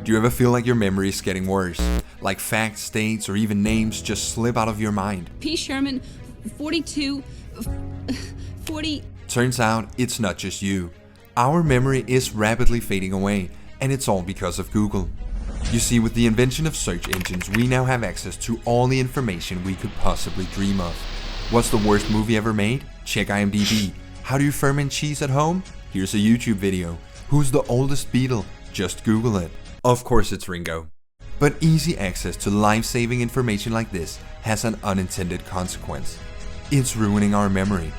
Do you ever feel like your memory is getting worse? Like facts, dates, or even names just slip out of your mind? P. Sherman, 42, 40... Turns out it's not just you. Our memory is rapidly fading away, and it's all because of Google. You see, with the invention of search engines, we now have access to all the information we could possibly dream of. What's the worst movie ever made? Check IMDb. How do you ferment cheese at home? Here's a YouTube video. Who's the oldest Beatle? Just Google it. Of course it's Ringo. But easy access to life-saving information like this has an unintended consequence. It's ruining our memory.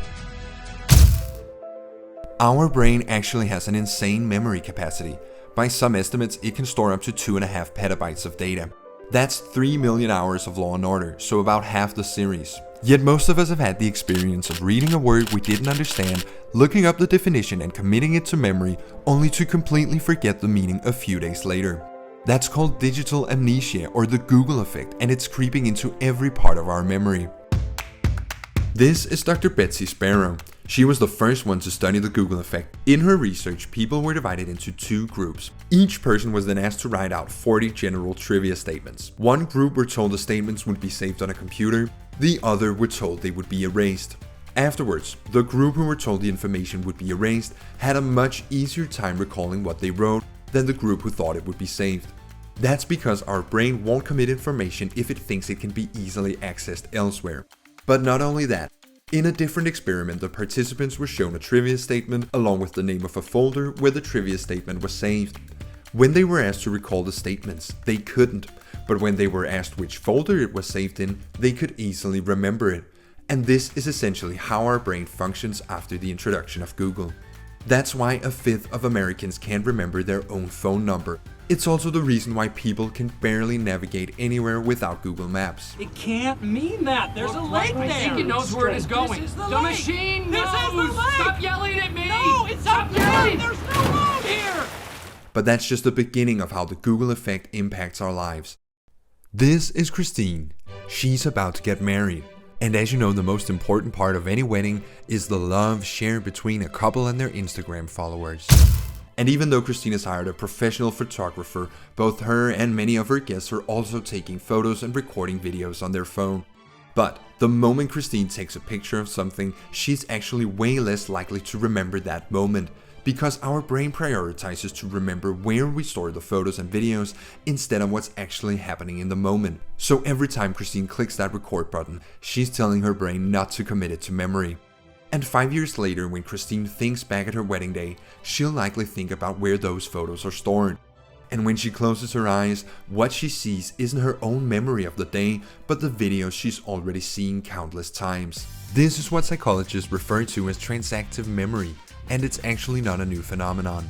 Our brain actually has an insane memory capacity. By some estimates, it can store up to 2.5 petabytes of data. That's 3 million hours of Law & Order, so about half the series. Yet most of us have had the experience of reading a word we didn't understand, looking up the definition and committing it to memory, only to completely forget the meaning a few days later. That's called digital amnesia, or the Google effect, and it's creeping into every part of our memory. This is Dr. Betsy Sparrow. She was the first one to study the Google effect. In her research, people were divided into 2 groups. Each person was then asked to write out 40 general trivia statements. One group were told the statements would be saved on a computer, the other were told they would be erased. Afterwards, the group who were told the information would be erased had a much easier time recalling what they wrote than the group who thought it would be saved. That's because our brain won't commit information if it thinks it can be easily accessed elsewhere. But not only that, in a different experiment, the participants were shown a trivia statement along with the name of a folder where the trivia statement was saved. When they were asked to recall the statements, they couldn't, but when they were asked which folder it was saved in, they could easily remember it. And this is essentially how our brain functions after the introduction of Google. That's why 1/5 of Americans can't remember their own phone number. It's also the reason why people can barely navigate anywhere without Google Maps. It can't mean that. There's a lake there. I think it knows where it is going. This is the lake. machine This knows. is the lake. Stop yelling at me. No, it's Stop up yelling. there. There's no road here. But that's just the beginning of how the Google effect impacts our lives. This is Christine. She's about to get married. And as you know, the most important part of any wedding is the love shared between a couple and their Instagram followers. And even though Christine has hired a professional photographer, both her and many of her guests are also taking photos and recording videos on their phone. But the moment Christine takes a picture of something, she's actually way less likely to remember that moment, because our brain prioritizes to remember where we store the photos and videos instead of what's actually happening in the moment. So every time Christine clicks that record button, she's telling her brain not to commit it to memory. And 5 years later, when Christine thinks back at her wedding day, she'll likely think about where those photos are stored. And when she closes her eyes, what she sees isn't her own memory of the day, but the videos she's already seen countless times. This is what psychologists refer to as transactive memory, and it's actually not a new phenomenon.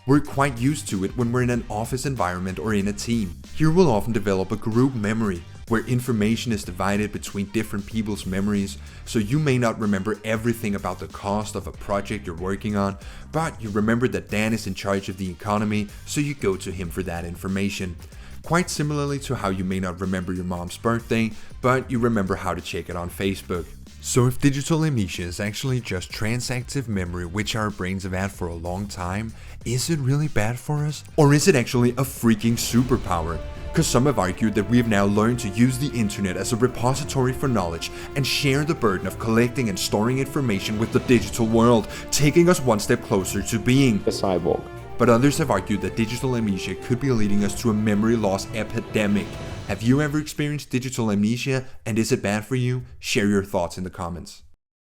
We're quite used to it when we're in an office environment or in a team. Here we'll often develop a group memory, where information is divided between different people's memories, so you may not remember everything about the cost of a project you're working on, but you remember that Dan is in charge of the economy, so you go to him for that information. Quite similarly to how you may not remember your mom's birthday, but you remember how to check it on Facebook. So if digital amnesia is actually just transactive memory which our brains have had for a long time, is it really bad for us? Or is it actually a freaking superpower? Because some have argued that we have now learned to use the internet as a repository for knowledge and share the burden of collecting and storing information with the digital world, taking us one step closer to being a cyborg. But others have argued that digital amnesia could be leading us to a memory loss epidemic. Have you ever experienced digital amnesia, and is it bad for you? Share your thoughts in the comments.